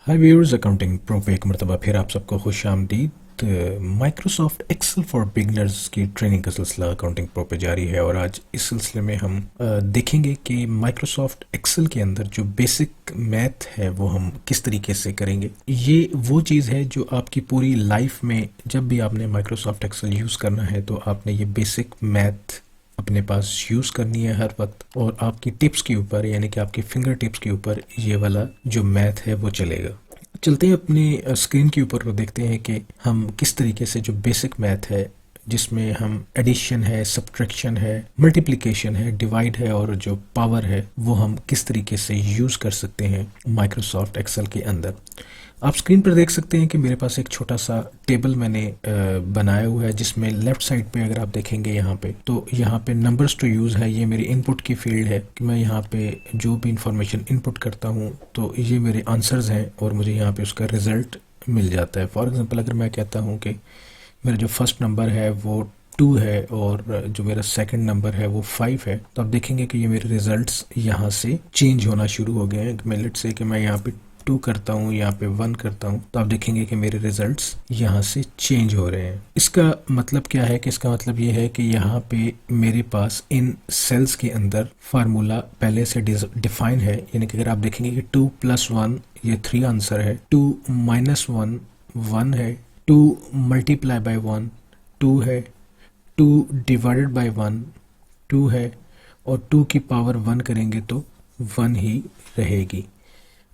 हाय viewers, accounting pro पे एक मरतबा फिर आप सबको खुश आमदीद। माइक्रोसॉफ्ट एक्सेल फॉर बिगनर्स की ट्रेनिंग का सिलसिला अकाउंटिंग प्रो पे जारी है और आज इस सिलसिले में हम देखेंगे कि माइक्रोसॉफ्ट एक्सेल के अंदर जो बेसिक मैथ है वो हम किस तरीके से करेंगे। ये वो चीज़ है जो आपकी पूरी लाइफ में जब भी आपने माइक्रोसॉफ्ट एक्सेल यूज़ करना है तो आपने ये बेसिक मैथ अपने पास यूज़ करनी है हर वक्त, और आपकी टिप्स के ऊपर यानी कि आपकी फिंगर टिप्स के ऊपर ये वाला जो मैथ है वो चलेगा। चलते हैं अपनी स्क्रीन के ऊपर और देखते हैं कि हम किस तरीके से जो बेसिक मैथ है जिसमें हम एडिशन है, सब्ट्रैक्शन है, मल्टीप्लिकेशन है, डिवाइड है और जो पावर है वो हम किस तरीके से यूज़ कर सकते हैं माइक्रोसॉफ्ट एक्सेल के अंदर। आप स्क्रीन पर देख सकते हैं कि मेरे पास एक छोटा सा टेबल मैंने बनाया हुआ है जिसमें लेफ्ट साइड पे अगर आप देखेंगे यहाँ पे तो यहाँ पे नंबर्स टू यूज़ है। ये मेरी इनपुट की फील्ड है कि मैं यहाँ पे जो भी इंफॉर्मेशन इनपुट करता हूँ तो ये मेरे आंसर्स हैं और मुझे यहाँ पे उसका रिजल्ट मिल जाता है। फॉर एग्जांपल अगर मैं कहता हूँ कि मेरा जो फर्स्ट नंबर है वो 2 है और जो मेरा सेकंड नंबर है वो 5 है, तो आप देखेंगे कि ये मेरे रिजल्ट्स यहाँ से चेंज होना शुरू हो गए हैं। मैं लेट्स से कि मैं यहाँ पे 2 करता हूँ, यहाँ पे 1 करता हूँ, तो आप देखेंगे कि मेरे रिजल्ट्स यहाँ से चेंज हो रहे हैं। इसका मतलब क्या है कि इसका मतलब ये है कि यहाँ पे मेरे पास इन सेल्स के अंदर फार्मूला पहले से डिफाइन है। यानी कि अगर आप देखेंगे कि 2 + 1 ये 3 आंसर है, 2 - 1 1 है, 2 × 1 2 है, 2 ÷ 1 2 है और 2 की पावर 1 करेंगे तो 1 ही रहेगी।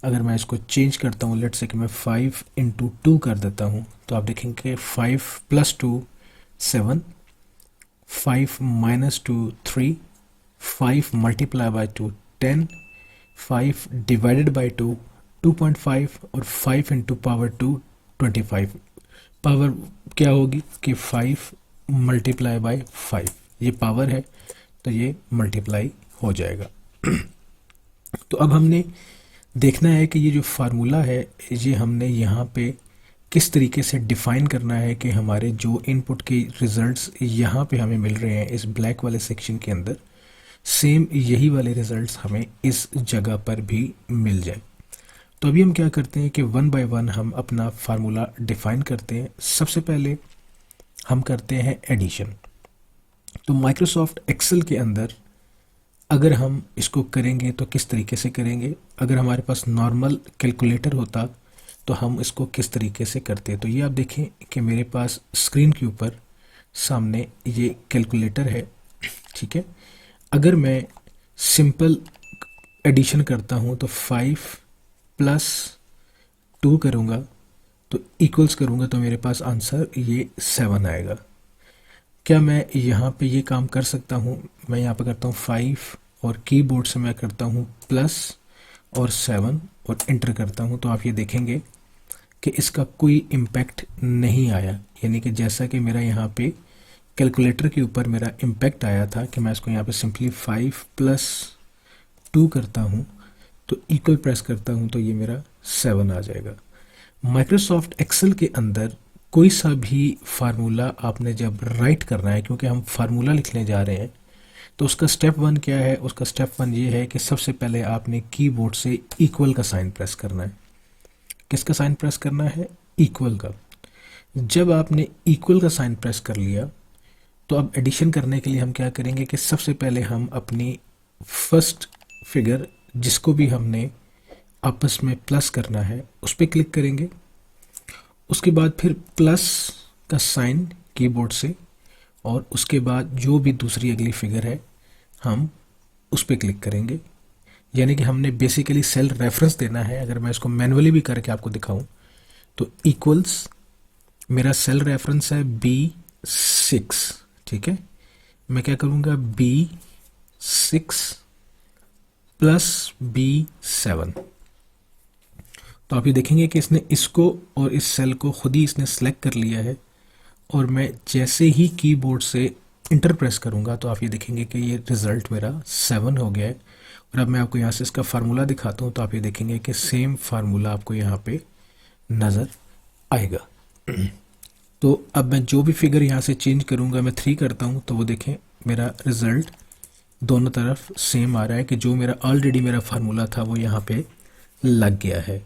अगर मैं इसको चेंज करता हूँ, लेट्स से कि मैं 5 × 2 कर देता हूँ, तो आप देखेंगे 5 + 2 7, 5 - 2 3, 5 × 2 10, 5 ÷ 2 2.5 और 5 × पावर 2 25। पावर क्या होगी कि 5 × 5 ये पावर है तो ये मल्टीप्लाई हो जाएगा। तो अब हमने देखना है कि ये जो फार्मूला है ये हमने यहाँ पे किस तरीके से डिफाइन करना है कि हमारे जो इनपुट के रिजल्ट्स यहाँ पे हमें मिल रहे हैं इस ब्लैक वाले सेक्शन के अंदर, सेम यही वाले रिजल्ट्स हमें इस जगह पर भी मिल जाए। तो अभी हम क्या करते हैं कि 1 बाय 1 हम अपना फार्मूला डिफाइन करते हैं। सबसे पहले हम करते हैं एडिशन। तो माइक्रोसॉफ्ट एक्सेल के अंदर अगर हम इसको करेंगे तो किस तरीके से करेंगे, अगर हमारे पास नॉर्मल कैलकुलेटर होता तो हम इसको किस तरीके से करते। तो ये आप देखें कि मेरे पास स्क्रीन के ऊपर सामने ये कैलकुलेटर है, ठीक है। अगर मैं सिंपल एडिशन करता हूँ तो 5 + 2 करूँगा तो इक्वल्स करूँगा तो मेरे पास आंसर ये 7 आएगा। क्या मैं यहाँ पे ये काम कर सकता हूँ? मैं यहाँ पे करता हूँ 5 और कीबोर्ड से मैं करता हूँ प्लस और 7 और इंटर करता हूँ, तो आप ये देखेंगे कि इसका कोई इम्पैक्ट नहीं आया। यानी कि जैसा कि मेरा यहाँ पे कैलकुलेटर के ऊपर मेरा इम्पैक्ट आया था कि मैं इसको यहाँ पे सिंपली 5 + 2 करता हूँ तो इक्वल प्रेस करता हूँ तो ये मेरा 7 आ जाएगा। माइक्रोसॉफ्ट एक्सेल के अंदर कोई सा भी फार्मूला आपने जब राइट करना है, क्योंकि हम फार्मूला लिखने जा रहे हैं, तो उसका स्टेप 1 क्या है? उसका स्टेप 1 ये है कि सबसे पहले आपने कीबोर्ड से इक्वल का साइन प्रेस करना है। किसका साइन प्रेस करना है? इक्वल का। जब आपने इक्वल का साइन प्रेस कर लिया तो अब एडिशन करने के लिए हम क्या करेंगे कि सबसे पहले हम अपनी फर्स्ट फिगर जिसको भी हमने आपस में प्लस करना है उस पर क्लिक करेंगे। उसके बाद फिर प्लस का साइन कीबोर्ड से और उसके बाद जो भी दूसरी अगली फिगर है हम उस पर क्लिक करेंगे। यानी कि हमने बेसिकली सेल रेफरेंस देना है। अगर मैं इसको मैनुअली भी करके आपको दिखाऊं तो इक्वल्स मेरा सेल रेफरेंस है B6, ठीक है। मैं क्या करूँगा B6 + B7, तो आप ये देखेंगे कि इसने इसको और इस सेल को खुद ही इसने सेलेक्ट कर लिया है और मैं जैसे ही कीबोर्ड से इंटर प्रेस करूँगा तो आप ये देखेंगे कि ये रिज़ल्ट मेरा 7 हो गया है। और अब मैं आपको यहाँ से इसका फार्मूला दिखाता हूँ तो आप ये देखेंगे कि सेम फार्मूला आपको यहाँ पे नज़र आएगा। तो अब मैं जो भी फिगर यहाँ से चेंज करूँगा, मैं 3 करता हूँ तो वो देखें मेरा रिज़ल्ट दोनों तरफ सेम आ रहा है कि जो मेरा ऑलरेडी मेरा फार्मूला था वो यहाँ पे लग गया है।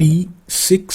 B6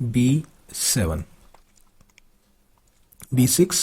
B7، B6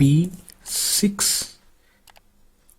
B6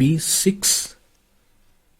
B6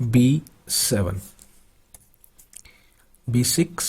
B7، B6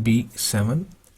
B7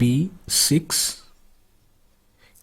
B6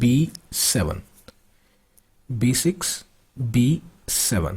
B7، B6 B7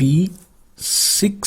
B6.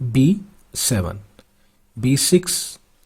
B7 B6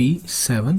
B7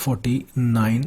49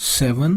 7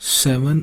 7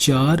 4